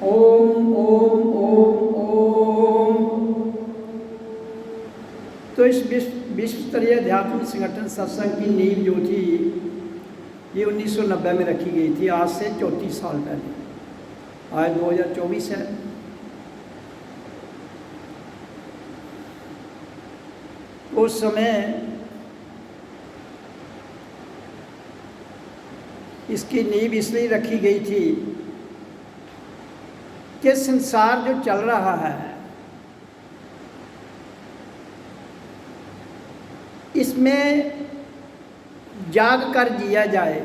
ओम ओम ओम ओम। तो इस विश्व स्तरीय अध्यात्मिक संगठन सत्संग की नींव जो थी ये 1990 में रखी गई थी, आज से 34 साल पहले। आज 2024 है। उस समय इसकी नींव इसलिए रखी गई थी कि संसार जो चल रहा है इसमें जाग कर जिया जाए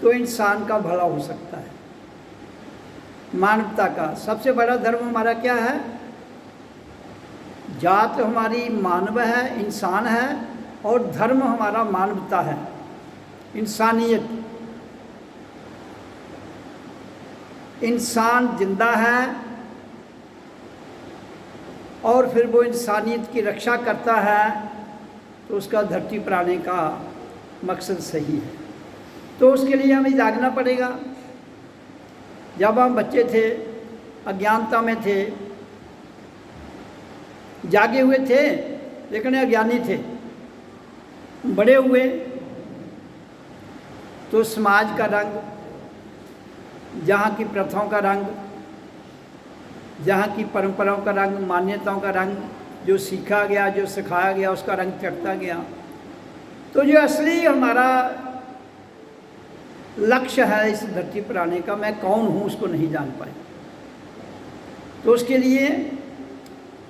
तो इंसान का भला हो सकता है। मानवता का सबसे बड़ा धर्म हमारा क्या है? जात हमारी मानव है, इंसान है, और धर्म हमारा मानवता है, इंसानियत। इंसान जिंदा है और फिर वो इंसानियत की रक्षा करता है तो उसका धरती पर आने का मकसद सही है। तो उसके लिए हमें जागना पड़ेगा। जब हम बच्चे थे, अज्ञानता में थे, जागे हुए थे लेकिन अज्ञानी थे। बड़े हुए तो समाज का रंग, जहाँ की प्रथाओं का रंग, जहाँ की परंपराओं का रंग, मान्यताओं का रंग, जो सीखा गया, जो सिखाया गया, उसका रंग चढ़ता गया। तो जो असली हमारा लक्ष्य है इस धरती पर आने का, मैं कौन हूँ, उसको नहीं जान पाए। तो उसके लिए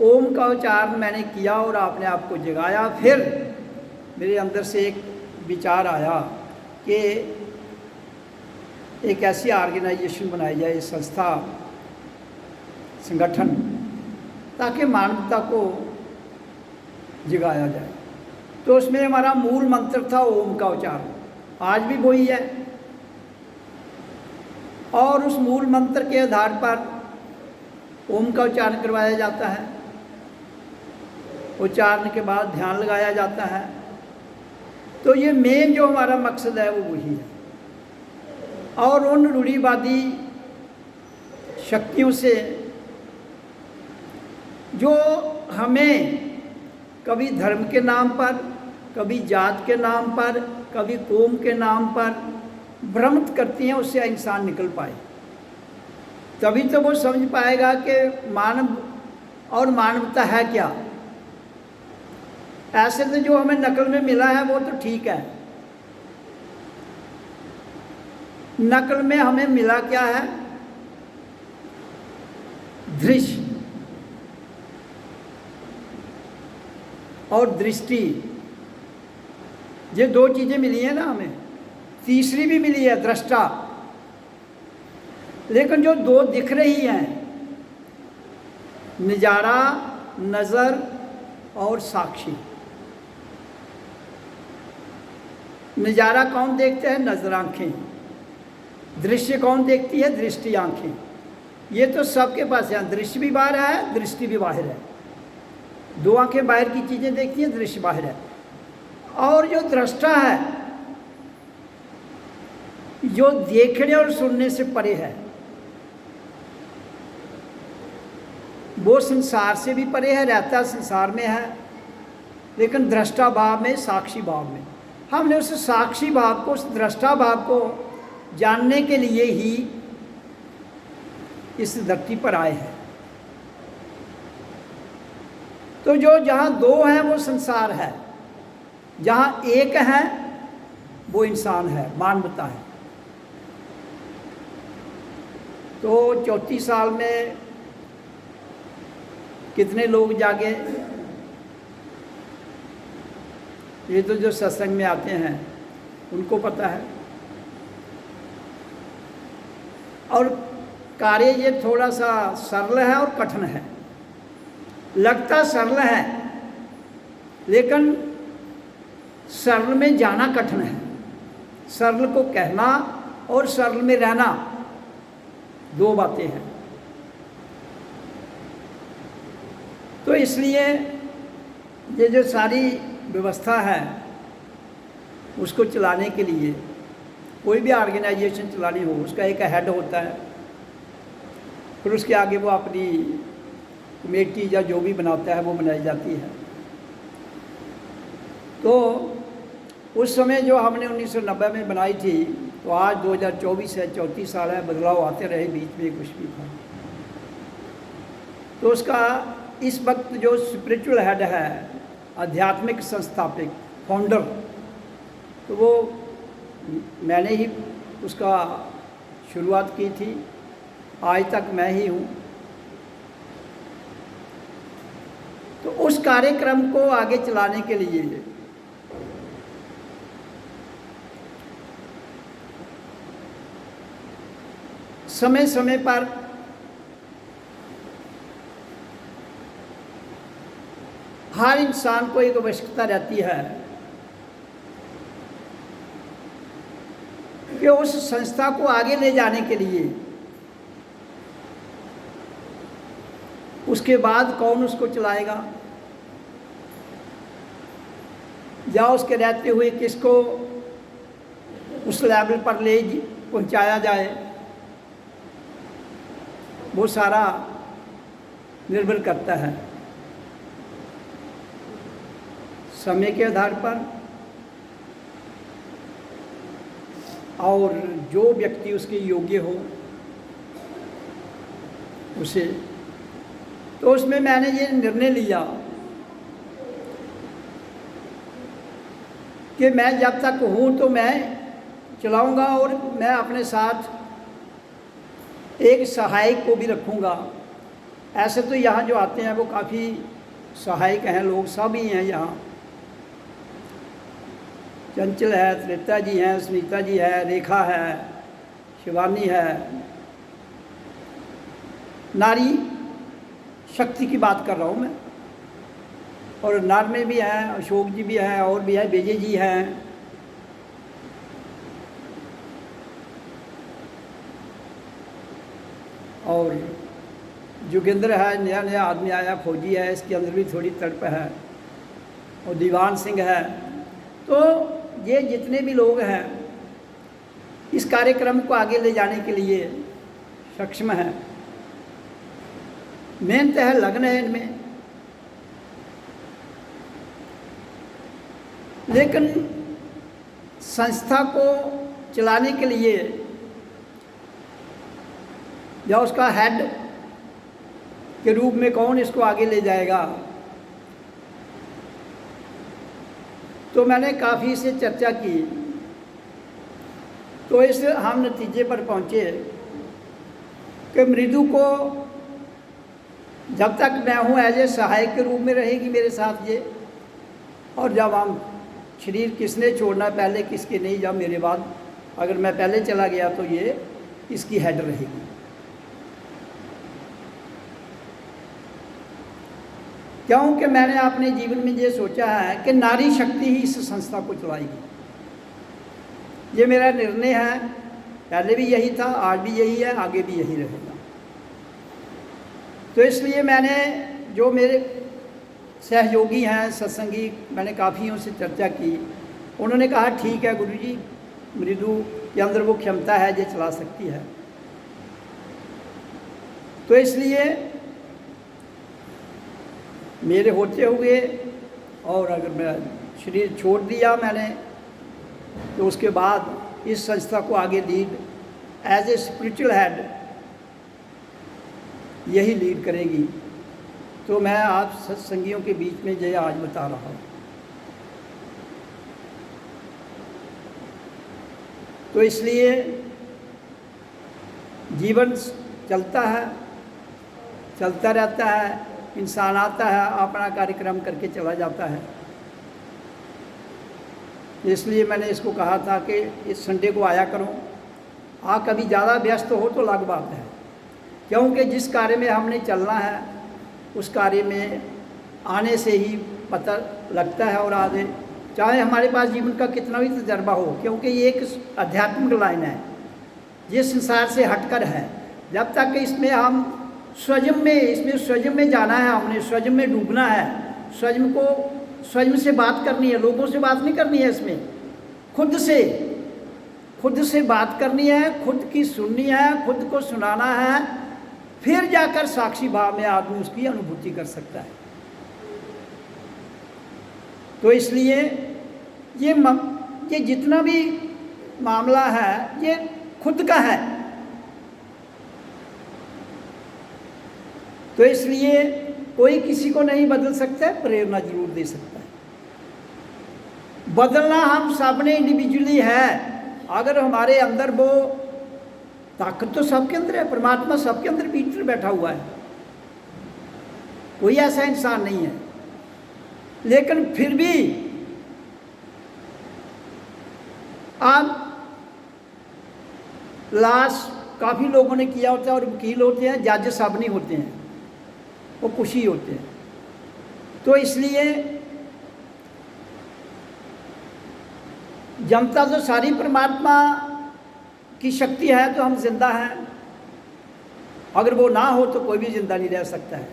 ओम का उच्चारण मैंने किया और आपने आपको जगाया। फिर मेरे अंदर से एक विचार आया कि एक ऐसी ऑर्गेनाइजेशन बनाई जाए, संस्था, संगठन, ताकि मानवता को जगाया जाए। तो उसमें हमारा मूल मंत्र था ओम का उच्चारण, आज भी वही है। और उस मूल मंत्र के आधार पर ओम का उच्चारण करवाया जाता है। उच्चारण के बाद ध्यान लगाया जाता है। तो ये मेन जो हमारा मकसद है वो वही है। और उन रूढ़िवादी शक्तियों से जो हमें कभी धर्म के नाम पर, कभी जात के नाम पर, कभी कौम के नाम पर भ्रमित करती हैं, उससे इंसान निकल पाए। तभी तो वो समझ पाएगा कि मानव और मानवता है क्या। ऐसे तो जो हमें नकल में मिला है वो तो ठीक है। नकल में हमें मिला क्या है? दृश्य और दृष्टि, ये दो चीज़ें मिली हैं ना हमें। तीसरी भी मिली है, दृष्टा। लेकिन जो दो दिख रही हैं, नज़ारा, नज़र और साक्षी। नज़ारा कौन देखते हैं? नज़र आँखें। दृश्य कौन देखती है? दृष्टि आँखें। ये तो सबके पास है। दृश्य भी बाहर है, दृष्टि भी बाहर है। दो आंखें बाहर की चीज़ें देखती हैं, दृश्य बाहर है। और जो दृष्टा है, जो देखने और सुनने से परे है, वो संसार से भी परे है, रहता संसार में है, लेकिन दृष्टा भाव में, साक्षी भाव में। हमने उस साक्षी भाव को, उस दृष्टा भाव को जानने के लिए ही इस धरती पर आए हैं। तो जो जहाँ दो हैं वो संसार है, जहाँ एक है वो इंसान है, मानवता है। तो 34 साल में कितने लोग जागे? ये तो जो सत्संग में आते हैं उनको पता है। और कार्य ये थोड़ा सा सरल है और कठिन है। लगता सरल है लेकिन सरल में जाना कठिन है। सरल को कहना और सरल में रहना दो बातें हैं। तो इसलिए ये जो सारी व्यवस्था है उसको चलाने के लिए कोई भी ऑर्गेनाइजेशन चलानी हो उसका एक हेड होता है, फिर उसके आगे वो अपनी कमेटी या जो भी बनाता है वो बनाई जाती है। तो उस समय जो हमने 1990 में बनाई थी, तो आज 2024 है, 34 साल है, बदलाव आते रहे, बीच में कुछ भी था। तो उसका इस वक्त जो स्पिरिचुअल हेड है, आध्यात्मिक संस्थापक, फाउंडर, तो वो मैंने ही उसका शुरुआत की थी, आज तक मैं ही हूँ। तो उस कार्यक्रम को आगे चलाने के लिए समय समय पर हर इंसान को एक आवश्यकता रहती है कि उस संस्था को आगे ले जाने के लिए उसके बाद कौन उसको चलाएगा, या उसके रहते हुए किसको उस लेवल पर ले पहुंचाया जाए, वो सारा निर्भर करता है समय के आधार पर, और जो व्यक्ति उसके योग्य हो उसे। तो उसमें मैंने ये निर्णय लिया कि मैं जब तक हूँ तो मैं चलाऊँगा, और मैं अपने साथ एक सहायक को भी रखूँगा। ऐसे तो यहाँ जो आते हैं वो काफ़ी सहायक हैं लोग, सब ही हैं यहाँ। चंचल है, त्रिता जी हैं, सुनीता जी है, रेखा है, शिवानी है। नारी शक्ति की बात कर रहा हूँ मैं, और नर में भी हैं, अशोक जी भी हैं, और भी है, विजय जी हैं। और जोगिंद्र है, नया नया आदमी आया, फौजी है, इसके अंदर भी थोड़ी तड़प है, और दीवान सिंह है। तो ये जितने भी लोग हैं इस कार्यक्रम को आगे ले जाने के लिए सक्षम हैं। मेहनत है, लगन है इनमें, लेकिन संस्था को चलाने के लिए या उसका हेड के रूप में कौन इसको आगे ले जाएगा, तो मैंने काफ़ी से चर्चा की। तो इस हम नतीजे पर पहुँचे कि मृदु को जब तक मैं हूँ एज ए सहायक के रूप में रहेगी मेरे साथ ये, और जब हम शरीर किसने छोड़ना पहले किसके नहीं, जब मेरे बाद अगर मैं पहले चला गया तो ये इसकी हेड रहेगी। क्योंकि मैंने अपने जीवन में ये सोचा है कि नारी शक्ति ही इस संस्था को चलाएगी। ये मेरा निर्णय है, पहले भी यही था, आज भी यही है, आगे भी यही रहेगा। तो इसलिए मैंने जो मेरे सहयोगी हैं, सत्संगी, मैंने काफ़ियों से चर्चा की। उन्होंने कहा ठीक है गुरुजी, मृदु के अंदर वो क्षमता है, ये चला सकती है। तो इसलिए मेरे होते हुए, और अगर मैं शरीर छोड़ दिया मैंने, तो उसके बाद इस संस्था को आगे lead as a spiritual head यही लीड करेगी। तो मैं आप सत्संगियों के बीच में ये आज बता रहा हूँ। तो इसलिए जीवन चलता है, चलता रहता है, इंसान आता है, अपना कार्यक्रम करके चला जाता है। इसलिए मैंने इसको कहा था कि इस संडे को आया करो। कभी ज़्यादा व्यस्त हो तो अलग बात है, क्योंकि जिस कार्य में हमने चलना है उस कार्य में आने से ही पता लगता है। और आगे चाहे हमारे पास जीवन का कितना भी तजर्बा हो, क्योंकि ये एक आध्यात्मिक लाइन है, ये संसार से हटकर है। जब तक इसमें हम स्वयं में जाना है, हमने स्वयं में डूबना है, स्वयं से बात करनी है, लोगों से बात नहीं करनी है, इसमें खुद खुद से बात करनी है, खुद की सुननी है, खुद को सुनाना है, फिर जाकर साक्षी भाव में आदमी उसकी अनुभूति कर सकता है। तो इसलिए ये जितना भी मामला है ये खुद का है। तो इसलिए कोई किसी को नहीं बदल सकता है, प्रेरणा जरूर दे सकता है। बदलना हम सब ने इंडिविजुअली है। अगर हमारे अंदर वो ताकत तो सबके अंदर है, परमात्मा सबके अंदर भीतर बैठा हुआ है, कोई ऐसा इंसान नहीं है। लेकिन फिर भी आप लाश काफ़ी लोगों ने किया होता है, और वकील होते हैं, जज सब नहीं होते हैं, वो कुछ ही होते हैं। तो इसलिए जनता तो सारी परमात्मा की शक्ति है, तो हम जिंदा हैं। अगर वो ना हो तो कोई भी जिंदा नहीं रह सकता है।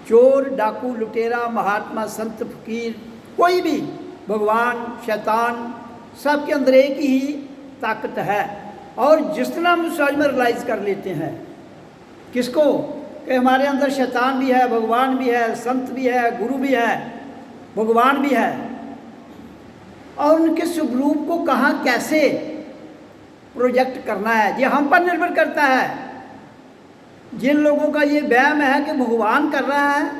चोर, डाकू, लुटेरा, महात्मा, संत, फकीर, कोई भी, भगवान, शैतान, सब के अंदर एक ही ताकत है। और जिस तरह हम समझ में रियलाइज कर लेते हैं किसको, कि हमारे अंदर शैतान भी है, भगवान भी है, संत भी है, गुरु भी है, भगवान भी है, और उनके स्वरूप को कहाँ कैसे प्रोजेक्ट करना है ये हम पर निर्भर करता है। जिन लोगों का ये वहम है कि भगवान कर रहा है,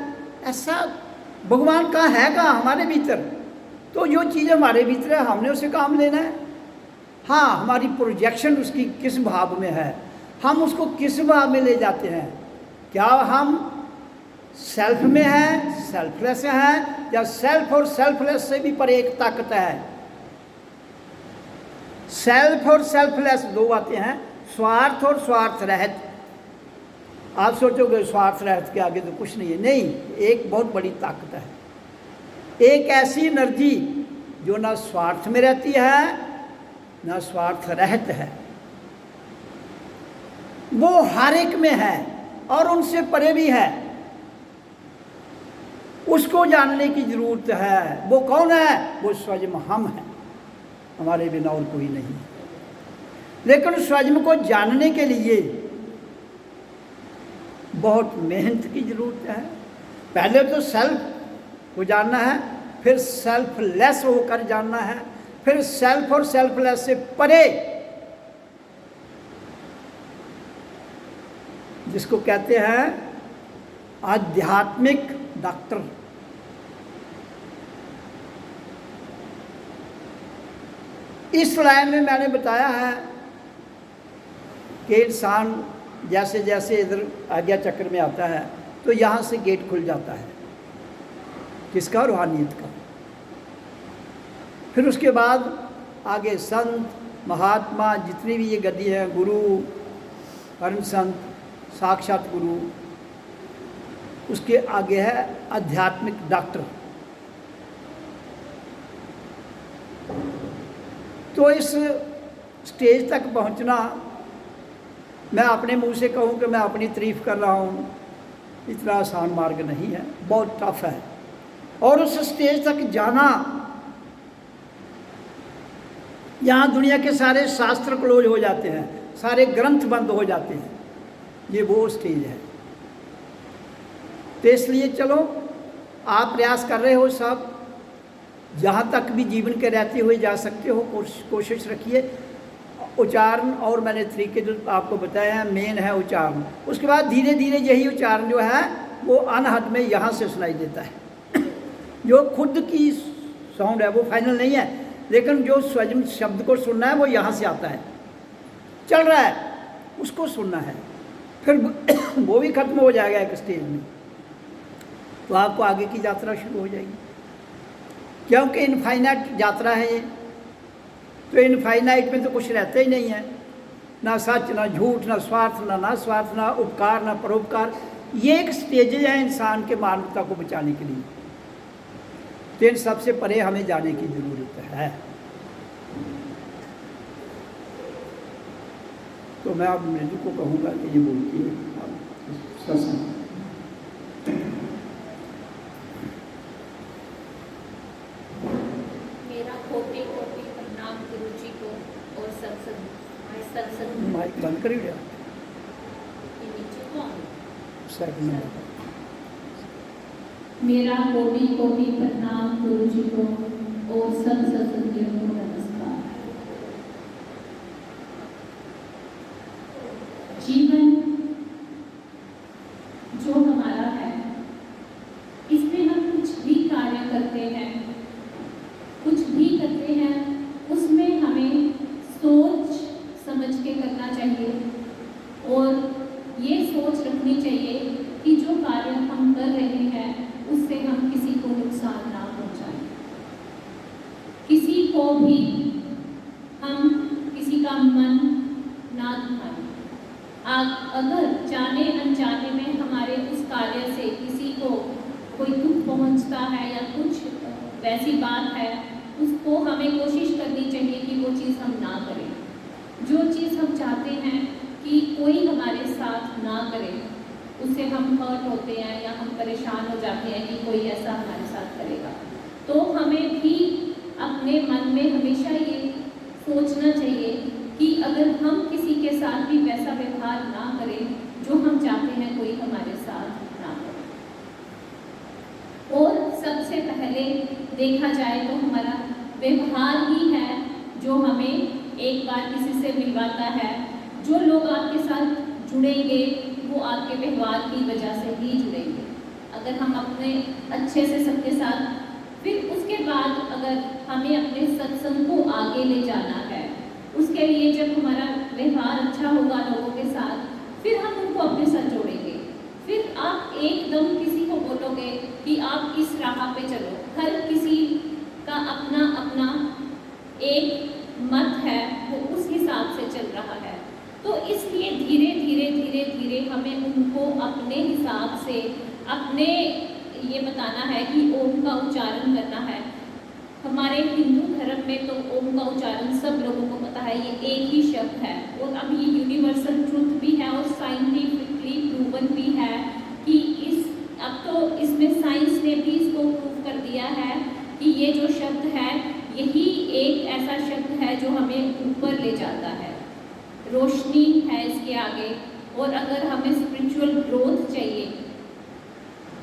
ऐसा भगवान कहाँ है, कहाँ हमारे भीतर। तो जो चीज़ हमारे भीतर है हमने उसे काम लेना है। हाँ, हमारी प्रोजेक्शन उसकी किस भाव में है, हम उसको किस भाव में ले जाते हैं। क्या हम सेल्फ में है, सेल्फलेस है, या सेल्फ और सेल्फलेस से भी परे एक ताकत है। सेल्फ और सेल्फलेस दो बातें हैं, स्वार्थ और स्वार्थ रहित। आप सोचोगे स्वार्थ रहित के आगे तो कुछ नहीं है, नहीं, एक बहुत बड़ी ताकत है। एक ऐसी एनर्जी जो ना स्वार्थ में रहती है ना स्वार्थ रहित है, वो हर एक में है और उनसे परे भी है। उसको जानने की जरूरत है। वो कौन है? वो स्वयं हम हैं, हमारे बिना और कोई नहीं। लेकिन स्वयं को जानने के लिए बहुत मेहनत की जरूरत है। पहले तो सेल्फ को जानना है, फिर सेल्फलेस होकर जानना है, फिर सेल्फ और सेल्फलेस से परे, जिसको कहते हैं आध्यात्मिक डॉक्टर। इस लाइन में मैंने बताया है कि इंसान जैसे जैसे इधर आज्ञा चक्र में आता है तो यहाँ से गेट खुल जाता है, किसका? रूहानियत का। फिर उसके बाद आगे संत, महात्मा, जितनी भी ये गद्दी है, गुरु, परम संत, साक्षात गुरु, उसके आगे है आध्यात्मिक डॉक्टर। तो इस स्टेज तक पहुंचना, मैं अपने मुंह से कहूं कि मैं अपनी तारीफ कर रहा हूं, इतना आसान मार्ग नहीं है, बहुत टफ है। और उस स्टेज तक जाना, यहाँ दुनिया के सारे शास्त्र क्लोज हो जाते हैं, सारे ग्रंथ बंद हो जाते हैं, ये वो स्टेज है। तो इसलिए चलो, आप प्रयास कर रहे हो सब, जहाँ तक भी जीवन के रहते हुए जा सकते हो कोशिश रखिए। उच्चारण और मैंने तरीके जो आपको बताया हैं, मेन है उच्चारण। उसके बाद धीरे धीरे यही उच्चारण जो है वो अनहद में यहाँ से सुनाई देता है। जो खुद की साउंड है वो फाइनल नहीं है, लेकिन जो स्वयं शब्द को सुनना है वो यहाँ से आता है, चल रहा है, उसको सुनना है। फिर वो भी खत्म हो जाएगा एक स्टेज में, तो आपको आगे की यात्रा शुरू हो जाएगी। क्योंकि इनफाइनाइट यात्रा है ये, तो इनफाइनाइट में तो कुछ रहता ही नहीं है, ना सच, ना झूठ, ना स्वार्थ, ना स्वार्थ, ना उपकार, ना परोपकार। ये एक स्टेजेज है इंसान के मानवता को बचाने के लिए। तो इन सबसे परे हमें जाने की ज़रूरत है। तो मैं अब मृदु को कहूँगा कि ये बोलती है। मेरा कोटि कोटि प्रणाम माइक बंद करी लिया सेकंड नंबर। मेरा कोटि कोटि प्रणाम गुरु जी को और सब सत्संगियों को नमस्कार। जीवन जो हमारा है, इसमें हम कुछ भी कार्य करते हैं, उसमें हमें सोच समझ के करना चाहिए और ये सोच रखनी चाहिए कि जो कार्य हम कर रहे हैं उससे हम किसी को नुकसान ना पहुंचाएं, किसी को भी हम किसी का मन ना दुखाएं। अगर जाने अनजाने में हमारे उस कार्य से किसी को कोई दुख पहुंचता है या कुछ वैसी बात है, उसको हमें कोशिश करनी चाहिए कि वो चीज़ हम ना करें। जो चीज़ हम चाहते हैं कि कोई हमारे साथ ना करे, उससे हम हर्ट होते हैं या हम परेशान हो जाते हैं कि कोई ऐसा हमारे साथ करेगा, तो हमें भी अपने मन में हमेशा ये सोचना चाहिए कि अगर हम किसी के साथ भी वैसा व्यवहार ना करें जो हम चाहते हैं कोई हमारे साथ ना करे। और सबसे पहले देखा जाए तो हमारा व्यवहार ही है जो हमें एक बार किसी से मिलवाता है। जो लोग आपके साथ जुड़ेंगे वो आपके व्यवहार की वजह से ही जुड़ेंगे। अगर हम अपने अच्छे से सबके साथ, फिर उसके बाद अगर हमें अपने सत्संग को आगे ले जाना है, उसके लिए जब हमारा व्यवहार अच्छा होगा लोगों के साथ, फिर हम उनको अपने साथ जोड़ेंगे। फिर आप एकदम किसी को बोलोगे कि आप इस राह पे चलो। हर किसी का अपना अपना एक मत है, वो उस हिसाब से चल रहा है। तो इसलिए धीरे धीरे धीरे धीरे हमें उनको अपने हिसाब से अपने ये बताना है कि ओम का उच्चारण करना है। हमारे हिंदू धर्म में तो ओम का उच्चारण सब लोगों को पता है, ये एक ही शब्द है और अब ये यूनिवर्सल ट्रुथ भी है और साइंटिफिकली प्रूवन भी है कि अब तो इसमें साइंस ने भी इसको प्रूव कर दिया है कि ये जो शब्द है यही एक ऐसा शब्द है जो हमें ऊपर ले जाता है, रोशनी है इसके आगे। और अगर हमें स्पिरिचुअल ग्रोथ चाहिए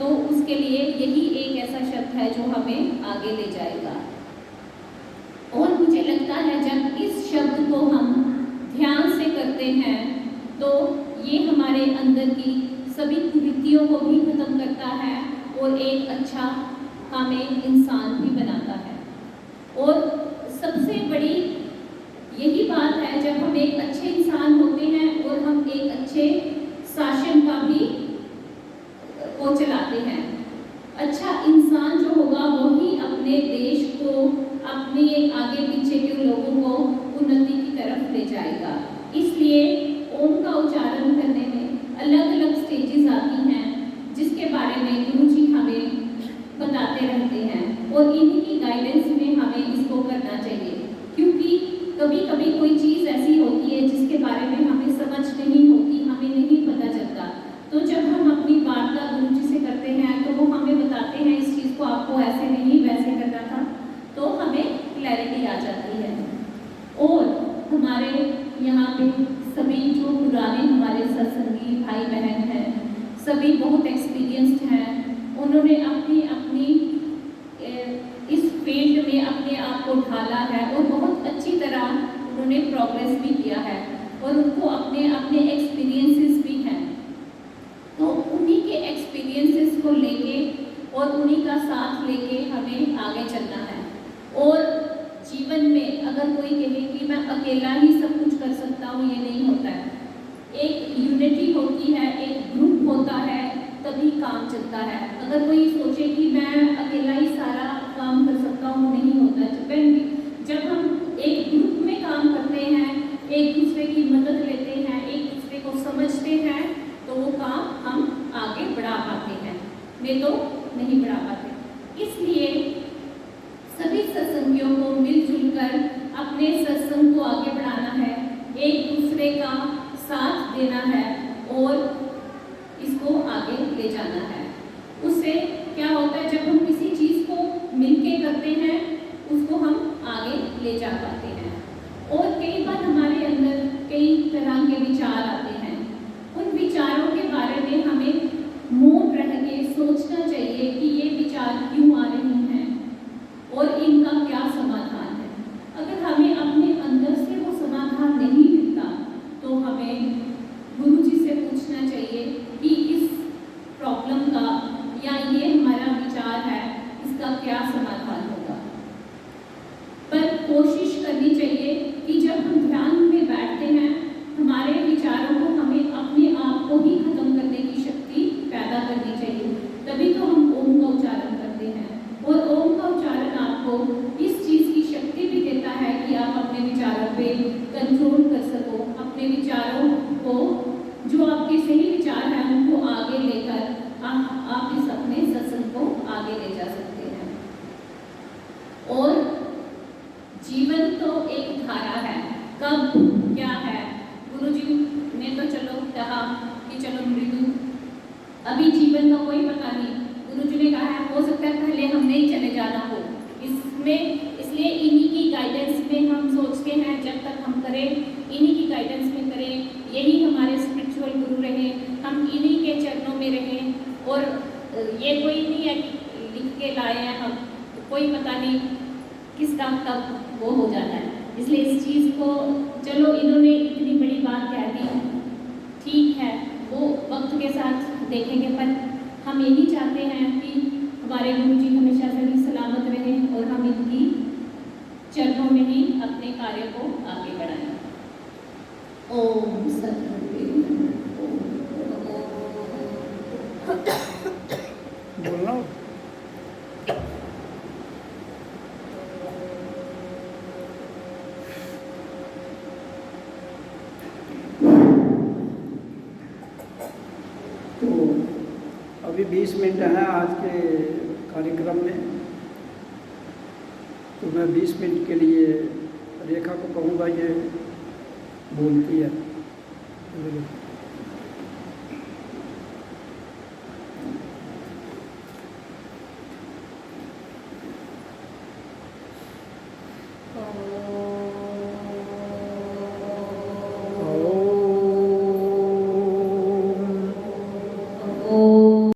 तो उसके लिए यही एक ऐसा शब्द है जो हमें आगे ले जाएगा। और मुझे लगता है जब इस शब्द को हम ध्यान से करते हैं तो ये हमारे अंदर की सभी कुरीतियों को भी खत्म करता है और एक अच्छा हमें इंसान भी बनाता है। और सबसे बड़ी यही बात है, जब हम एक अच्छे इंसान होते हैं और हम एक अच्छे शासन का भी को चलाते हैं। अच्छा इंसान जो होगा वही अपने देश को, अपने आगे पीछे के लोगों को उन्नति की तरफ ले जाएगा। इसलिए ओम का उच्चारण करने में अलग अलग स्टेजेस आती हैं जिसके बारे में गुरु जी हमें बताते रहते हैं और इन्हीं गाइडेंस में हमें इसको करना चाहिए। क्योंकि कभी कभी कोई चीज़ ऐसी होती है जिसके बारे में हमें समझ नहीं होती, हमें नहीं पता चलता, तो जब हम अपनी वार्ता गुरु जी से करते हैं तो वो हमें बताते हैं इस चीज़ को आपको ऐसे नहीं वैसे करना था, तो हमें क्लैरिटी आ जाती है। और हमारे यहाँ पे सभी जो पुराने हमारे सत्संगी भाई बहन हैं, सभी बहुत एक्सपीरियंस्ड हैं। उन्होंने अपनी अपनी इस फील्ड में अपने आप को ढाला है और बहुत अच्छी तरह उन्होंने प्रोग्रेस भी किया है और उनको अपने अपने एक्सपीरियंसेस भी हैं। तो उन्हीं के एक्सपीरियंसेस को लेके और उन्हीं का साथ लेके हमें आगे चलना है। और जीवन में अगर कोई कहे कि मैं अकेला ही सब कुछ कर सकता हूँ, ये नहीं होता है। एक यूनिटी होती है, एक ग्रुप होता है, तभी काम चलता है। अगर कोई सोचे कि मैं अकेला ही सारा काम कर सकता हूँ, नहीं होता है। जब हम एक ग्रुप में काम करते हैं, एक दूसरे की मदद लेते हैं, एक दूसरे को समझते हैं, तो वो काम हम आगे बढ़ा पाते हैं, नहीं तो नहीं बढ़ा पाते। इसलिए सभी सत्संगियों को मिलजुल कर अपने सत्संग को आगे बढ़ाना है, एक दूसरे का साथ देना है और इसको आगे ले जाना है। उससे क्या होता है, जब हम किसी चीज़ को मिलके करते हैं उसको हम आगे ले जा पाते हैं। और कई बार हमारे कंट्रोल कर सको, अपने विचारों को, जो आपके सही विचार हैं उनको आगे लेकर आप इस अपने सत्संग को आगे ले जा सकते हैं। और जीवन तो एक धारा है, कब क्या है, गुरुजी ने तो चलो कहा कि चलो मृत्यु, अभी जीवन का कोई पता नहीं, गुरुजी ने कहा है हो सकता है पहले हमने ही चले जाना हो इसमें, इसलिए इन्हीं की गाइडेंस में हम सोचते हैं जब तक हम करें इन्हीं की गाइडेंस में करें, यही हमारे स्पिरिचुअल गुरु रहे, हम इन्हीं के चरणों में रहें। और ये कोई नहीं है कि लिख के लाए हैं हम, कोई पता नहीं किसका कब वो हो जाना है, इसलिए इस चीज़ को चलो इन्होंने इतनी बड़ी बात कह दी, ठीक है वो वक्त के साथ देखेंगे, पर हम यही चाहते हैं कि हमारे गुरु जी हमेशा सही सलामत रहें और हम इनकी चरणों में ही अपने कार्य को आगे बढ़ाएं। ओम सतगुरु बोलना हो? तो अभी 20 मिनट हैं आज के कार्यक्रम में, तो मैं 20 मिनट के लिए रेखा को कहूँगा ये बोलती है। ओम